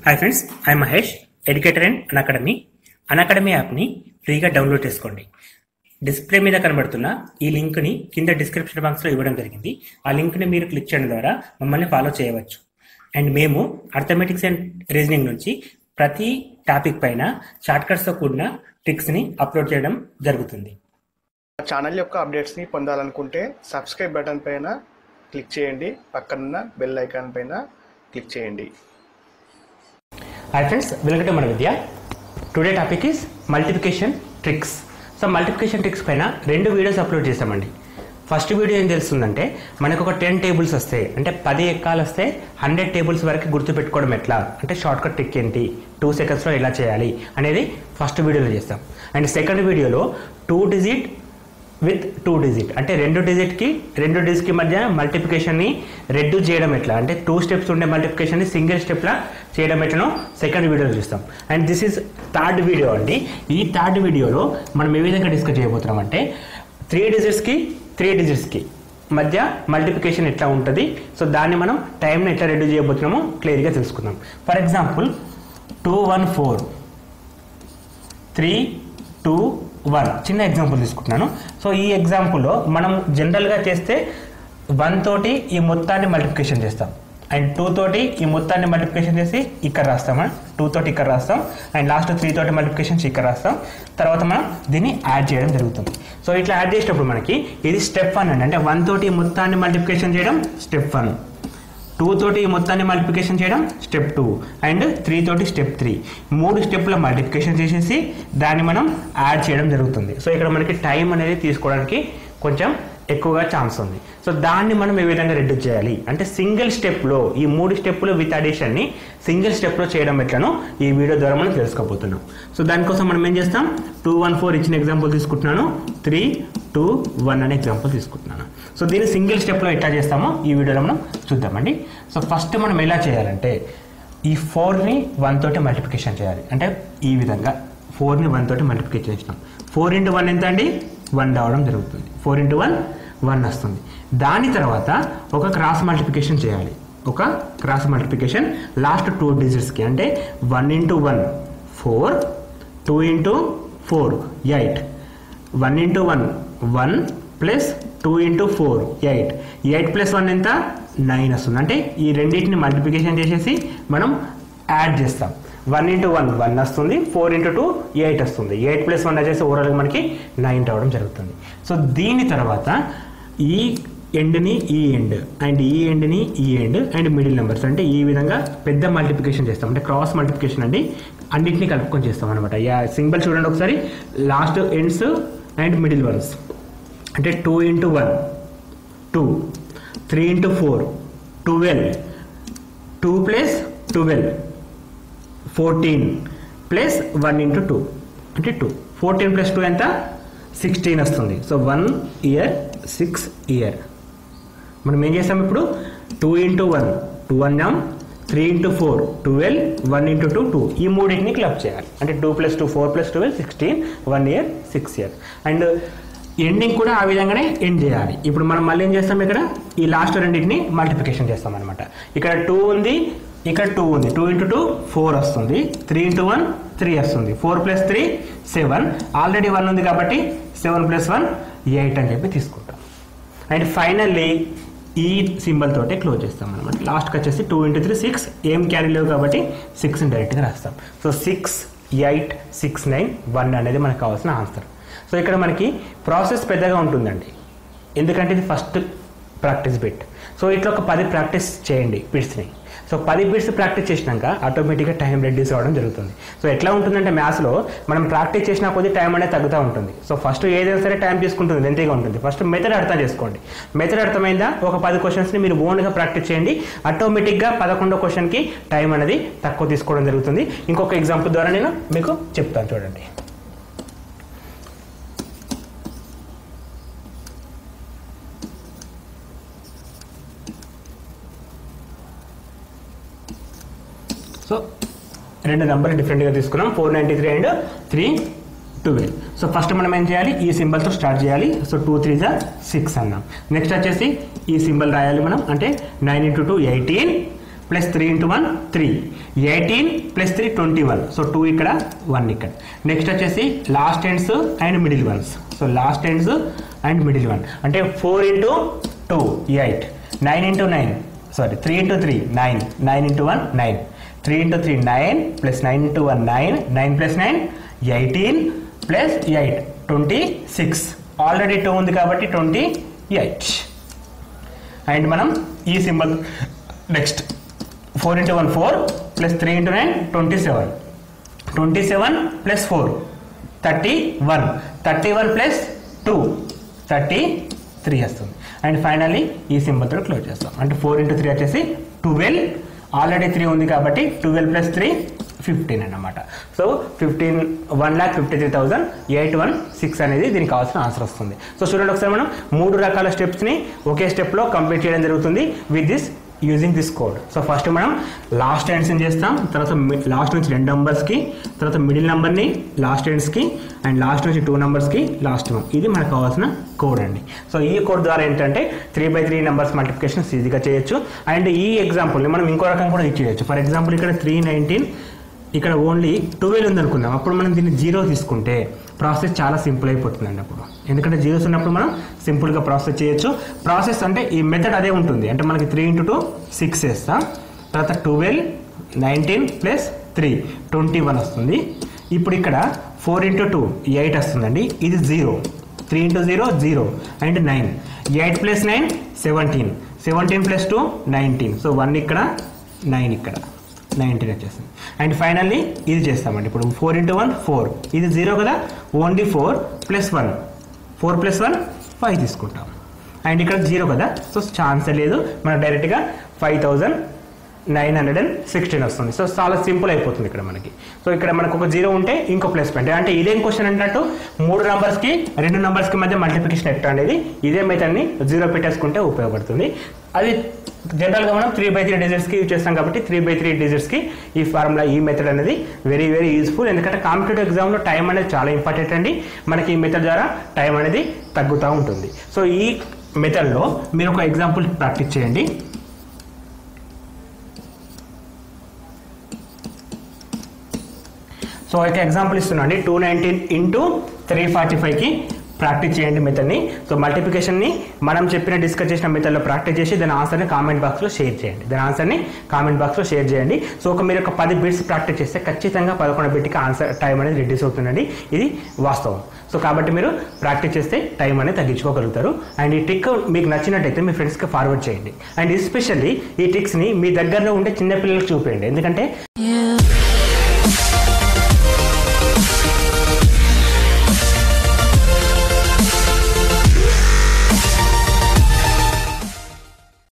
Hi friends, I Mahesh, educator and Unacademy యాప్ని ఫ్రీగా download చేసుకోండి. డిస్ప్లే మీద కనబడుతున్న ఈ లింక్ని కింద డిస్క్రిప్షన్ బాక్స్లో ఇవ్వడం జరిగింది. ఆ లింక్ని మీరు క్లిక్ చేయడం ద్వారా మమ్మల్ని ఫాలో చేయవచ్చు. అండ్ మేము అర్థమెటిక్స్ అండ్ రీజనింగ్ నుంచి ప్రతి టాపిక్ పైన షార్ట్కట్స్తో కూడిన ట్రిక్స్ని అప్లోడ్ చేయడం జరుగుతుంది. ఛానల్ యొక్క అప్డేట్స్ని పొందాలనుకుంటే సబ్స్క్రైబ్ బటన్ పైన క్లిక్ చేయండి, పక్కనున్న బెల్ ఐకాన్ పైన క్లిక్ చేయండి. హాయ్ ఫ్రెండ్స్, వెల్కమ్ టు మన విద్య. Today topic is multiplication tricks. So multiplication tricks పైన 2 వీడియోస్ అప్లోడ్ చేసామండి. ఫస్ట్ వీడియో ఏం తెలుస్తుందంటే, మనకు ఒక 10 టేబుల్స్ వస్తాయి, అంటే 10 ఎక్కాలు వస్తే 100 టేబుల్స్ వరకు గుర్తుపెట్టుకోవడం ఎట్లా, అంటే షార్ట్కట్ ట్రిక్ ఏంటి, 2 సెకండ్స్లో ఎలా చేయాలి అనేది ఫస్ట్ వీడియోలో చేస్తాం. అండ్ సెకండ్ వీడియోలో 2 డిజిట్ విత్ 2 డిజిట్, అంటే 2 డిజిట్కి మధ్య మల్టిప్లికేషన్ని రెడ్యూస్ చేయడం ఎట్లా, అంటే 2 స్టెప్స్ ఉండే మల్టిప్లికేషన్ని సింగిల్ స్టెప్లా చేయడం ఎట్లనో సెకండ్ వీడియోలో చూస్తాం. And this is third video అండి. ఈ థర్డ్ వీడియోలో మనం ఏ విధంగా డిస్కస్ చేయబోతున్నాం అంటే, 3 డిజిట్స్కి మధ్య మల్టిప్లికేషన్ ఎట్లా ఉంటుంది, సో దాన్ని మనం టైంని ఎట్లా రెడ్యూస్ చేయబోతున్నామో క్లియర్గా తెలుసుకుందాం. ఫర్ ఎగ్జాంపుల్ 214 321 చిన్న ఎగ్జాంపుల్ తీసుకుంటున్నాను. సో ఈ ఎగ్జాంపుల్లో మనం జనరల్గా చేస్తే 1 తోటి ఈ మొత్తాన్ని మల్టిప్లికేషన్ చేస్తాం, అండ్ 2 తోటి ఈ మొత్తాన్ని మల్టిప్లికేషన్ చేసి ఇక్కడ రాస్తాం, 2 తోటి ఇక్కడ రాస్తాం, అండ్ లాస్ట్ 3 తోటి మల్టిప్లికేషన్స్ ఇక్కడ రాస్తాం. తర్వాత మనం దీన్ని యాడ్ చేయడం జరుగుతుంది. సో ఇట్లా యాడ్ చేసేటప్పుడు మనకి ఇది స్టెప్ 1 అండి, అంటే 1 తోటి ఈ మొత్తాన్ని మల్టిప్లికేషన్ చేయడం స్టెప్ 1, 2 తోటి ఈ మొత్తాన్ని మల్టిప్లికేషన్ చేయడం స్టెప్ 2, అండ్ 3 తోటి స్టెప్ 3. 3 స్టెప్ల మల్టిప్లికేషన్ చేసేసి దాన్ని మనం యాడ్ చేయడం జరుగుతుంది. సో ఇక్కడ మనకి టైం అనేది తీసుకోవడానికి కొంచెం ఎక్కువగా ఛాన్స్ ఉంది. సో దాన్ని మనం ఏ విధంగా రెడ్యూస్ చేయాలి అంటే, సింగిల్ స్టెప్లో ఈ 3 స్టెప్పులు విత్ అడిషన్ని సింగిల్ స్టెప్లో చేయడం ఎట్లనో ఈ వీడియో ద్వారా మనం తెలుసుకోబోతున్నాం. సో దానికోసం మనం ఏం చేస్తాం, 214 ఇచ్చిన ఎగ్జాంపుల్ తీసుకుంటున్నాను, 321 అనే ఎగ్జాంపుల్ తీసుకుంటున్నాను. సో దీన్ని సింగిల్ స్టెప్లో ఎట్లా చేస్తామో ఈ వీడియోలో మనం చూద్దామండి. సో ఫస్ట్ మనం ఎలా చేయాలంటే, ఈ 4ని 1 తోటి మల్టిప్లికేషన్ చేయాలి. అంటే ఈ విధంగా 4ని 1 తోటి మల్టిప్లికేషన్ చేసినాం. 4 × 1 ఎంత అండి, 1 రావడం జరుగుతుంది. 4 × 1 1 వస్తుంది. దాని తర్వాత ఒక క్రాస్ మల్టిప్లికేషన్ చేయాలి. ఒక క్రాస్ మల్టిప్లికేషన్ లాస్ట్ 2 డిజిట్స్కి, అంటే 1 × 1 4, 2 × 4 8, 1 × 1 1 ప్లస్ 2 × 4 8, 8 + 1 ఎంత 9 వస్తుంది. అంటే ఈ రెండింటిని మల్టిప్లికేషన్ చేసేసి మనం యాడ్ చేస్తాం. 1 × 1 1 వస్తుంది, 4 × 2 8 వస్తుంది, 8 + 1 వచ్చేసి ఓవరాల్గా మనకి 9 రావడం జరుగుతుంది. సో దీని తర్వాత ఈ ఎండ్ని ఈ ఎండ్, అండ్ ఈ ఎండ్ని ఈ ఎండ్, అండ్ మిడిల్ నెంబర్స్, అంటే ఈ విధంగా పెద్ద మల్టిప్లికేషన్ చేస్తాం, అంటే క్రాస్ మల్టిప్లికేషన్ అండి. అన్నింటినీ కలుపుకొని చేస్తాం అనమాట. సింబల్ చూడండి ఒకసారి, last ends and middle once, అంటే 2 × 1 2, 3 × 4 12, 2 + 12 14 ప్లస్ 1 × 2 అంటే 2, 14 + 2 ఎంత 16 వస్తుంది. So 1 year 6 year. మనం ఏం చేస్తాం ఇప్పుడు, 2 × 1 2 అన్నాం, 3 × 4 12, 1 × 2 2. ఈ మూడింటిని క్లబ్ చేయాలి, అంటే 2 + 2 4 + 12 16, 1 ఇయర్ 6 ఇయర్. అండ్ ఎండింగ్ కూడా ఆ విధంగానే ఎండ్ చేయాలి. ఇప్పుడు మనం మళ్ళీ ఏం చేస్తాం, ఇక్కడ ఈ లాస్ట్ రెండింటిని మల్టిప్లికేషన్ చేస్తాం అనమాట. ఇక్కడ 2 ఉంది, ఇక్కడ 2 ఉంది, 2 × 2 4 వస్తుంది, 3 × 1 3 వస్తుంది, 4 + 3 7, ఆల్రెడీ 1 ఉంది కాబట్టి 7 + 1 8 అని చెప్పి తీసుకుంటాం. అండ్ ఫైనల్లీ ఈ సింబల్ తోటే క్లోజ్ చేస్తాం అనమాట. లాస్ట్కి వచ్చేసి 2 × 3 6, ఏం క్యారీ లేవు కాబట్టి 6ని డైరెక్ట్గా రాస్తాం. సో 6 8 6 9 1 అనేది మనకు కావాల్సిన ఆన్సర్. సో ఇక్కడ మనకి ప్రాసెస్ పెద్దగా ఉంటుందండి, ఎందుకంటే ఇది ఫస్ట్ ప్రాక్టీస్ బిట్. సో ఇట్లా ఒక 10 ప్రాక్టీస్ చేయండి బిట్స్ని. సో 10 బిట్స్ ప్రాక్టీస్ చేసినాక ఆటోమేటిక్గా టైం రెడ్యూస్ అవ్వడం జరుగుతుంది. సో ఎట్లా ఉంటుందంటే, మ్యాథ్స్లో మనం ప్రాక్టీస్ చేసిన కొద్ది టైం అనేది తగ్గుతూ ఉంటుంది. సో ఫస్ట్ ఏదైనా సరే టైం తీసుకుంటుంది, లెంతీగా ఉంటుంది. ఫస్ట్ మెథడ్ అర్థం చేసుకోండి. మెథడ్ అర్థమైందా, ఒక 10 క్వశ్చన్స్ని మీరు ఓన్గా ప్రాక్టీస్ చేయండి. ఆటోమేటిక్గా 11వ క్వశ్చన్కి టైం అనేది తక్కువ తీసుకోవడం జరుగుతుంది. ఇంకొక ఎగ్జాంపుల్ ద్వారా నేను మీకు చెప్తాను, చూడండి. సో 2 నెంబర్లు డిఫరెంట్గా తీసుకున్నాం, 493 అండ్ 312. సో ఫస్ట్ మనం ఏం చేయాలి, ఈ సింబల్తో స్టార్ట్ చేయాలి. సో 2 3 6 అన్నాం. నెక్స్ట్ వచ్చేసి ఈ సింబల్ రాయాలి మనం, అంటే 9 × 2 18, ప్లస్ 3 ఇంటూ 1 3, 18 ప్లస్ 3 21. సో 2 ఇక్కడ 1 ఇక్కడ. నెక్స్ట్ వచ్చేసి last ends and middle once. So last ends and middle one అంటే 4 into 2 8, 9 into 9 sorry 3 into 3 9, 9 into 1 9, 3 into 3 9 plus 9 into 1 9, 9 plus 9 18 plus 8 26. Already 2 ఉంది కాబట్టి 28. అండ్ మనం ఈ symbol next 4 into 1 4 plus 3 into 9 27, 27 plus 4 31, 31 plus 2 33 వస్తుంది. And finally ఈ సింబల్తో close చేస్తాం. అంటే 4 into 3 వచ్చేసి 12, ఆల్రెడీ 3 ఉంది కాబట్టి 12 ప్లస్ 3 15 అన్నమాట. సో 1,53,816 అనేది దీనికి కావాల్సిన ఆన్సర్ వస్తుంది. సో చూడండి ఒకసారి మనం 3 రకాల స్టెప్స్ని ఒకే స్టెప్లో కంప్లీట్ చేయడం జరుగుతుంది with this using this code. So first మనం లాస్ట్ ఎండ్స్ని చేస్తాం, తర్వాత లాస్ట్ నుంచి 2 నెంబర్స్కి, తర్వాత మిడిల్ నెంబర్ని లాస్ట్ ఎండ్స్కి, అండ్ లాస్ట్ నుంచి 2 నెంబర్స్కి లాస్ట్ 1. ఇది మనకు కావాల్సిన కోడ్ అండి. సో ఈ కోడ్ ద్వారా ఏంటంటే 3/3 నెంబర్స్ మల్టిప్లికేషన్ ఈజీగా చేయొచ్చు. అండ్ ఈ ఎగ్జాంపుల్ని మనం ఇంకో రకం కూడా ఇచ్చేయచ్చు. ఫర్ ఎగ్జాంపుల్ ఇక్కడ 319, ఇక్కడ ఓన్లీ 12 ఉంది అనుకుందాం. అప్పుడు మనం దీన్ని 0 తీసుకుంటే ప్రాసెస్ చాలా సింపుల్ అయిపోతుందండి. అప్పుడు ఎందుకంటే జీరోస్ ఉన్నప్పుడు మనం సింపుల్గా ప్రాసెస్ చేయొచ్చు. ప్రాసెస్ అంటే ఈ మెథడ్ అదే ఉంటుంది. అంటే మనకి 3 ఇంటూ 2 6 వేస్తాం, తర్వాత 12 19 ప్లస్ 3 21 వస్తుంది. ఇప్పుడు ఇక్కడ 4 ఇంటూ 2 8 వస్తుందండి. ఇది 0, 3 into 0 0 and 9, 8 plus 9 17, 17 plus 2 19. So 1 ఇక్కడ 9 ఇక్కడ 19 వచ్చేస్తుంది. అండ్ ఫైనల్లీ ఇది చేస్తామండి. ఇప్పుడు 4 ఇంటూ 1 4, ఇది 0 కదా, ఓన్లీ 4 ప్లస్ 1 4 ప్లస్ 1 5 తీసుకుంటాం. అండ్ ఇక్కడ 0 కదా, సో ఛాన్సే లేదు, మనకు డైరెక్ట్గా 5916 వస్తుంది. సో చాలా సింపుల్ అయిపోతుంది ఇక్కడ మనకి. సో ఇక్కడ మనకు ఒక 0 ఉంటే ఇంకో ప్లస్ పాయింట్. అంటే ఇదేం క్వశ్చన్ అన్నట్టు 3 నెంబర్స్కి 2 నెంబర్స్కి మధ్య మల్టిప్లికేషన్ ఎట్లా అనేది ఇదే మెథడ్ని 0 పెట్టేసుకుంటే ఉపయోగపడుతుంది. అది జనరల్గా మనం 3/3 డిజిట్స్కి యూజ్ చేస్తాం కాబట్టి 3/3 డిజిట్స్కి ఈ ఫార్ములా, ఈ మెథడ్ అనేది వెరీ వెరీ యూజ్ఫుల్. ఎందుకంటే కాంపిటేటివ్ ఎగ్జామ్లో టైం అనేది చాలా ఇంపార్టెంట్ అండి. మనకి ఈ మెథడ్ ద్వారా టైం అనేది తగ్గుతూ ఉంటుంది. సో ఈ మెథడ్లో మీరు ఒక ఎగ్జాంపుల్ ప్రాక్టీస్ చేయండి. సో ఒక ఎగ్జాంపుల్ ఇస్తున్నాండి. 219 ఇంటూ 345కి ప్రాక్టీస్ చేయండి మెథడ్ని. సో మల్టిప్లికేషన్ని మనం డిస్కస్ చేసిన మెథడ్లో ప్రాక్టీస్ చేసి దాని ఆన్సర్ని కామెంట్ బాక్స్లో షేర్ చేయండి. సో మీరు ఒక 10 బిట్స్ ప్రాక్టీస్ చేస్తే ఖచ్చితంగా 11 బిట్కి ఆన్సర్ టైం అనేది రిడ్యూస్ అవుతుందండి. ఇది వాస్తవం. సో కాబట్టి మీరు ప్రాక్టీస్ చేస్తే టైం అనేది తగ్గించుకోగలుగుతారు. అండ్ ఈ ట్రిక్ మీకు నచ్చినట్టయితే మీ ఫ్రెండ్స్కి ఫార్వర్డ్ చేయండి. అండ్ ఎస్పెషల్లీ ఈ ట్రిక్స్ని మీ దగ్గరలో ఉండే చిన్నపిల్లలకు చూపేయండి. ఎందుకంటే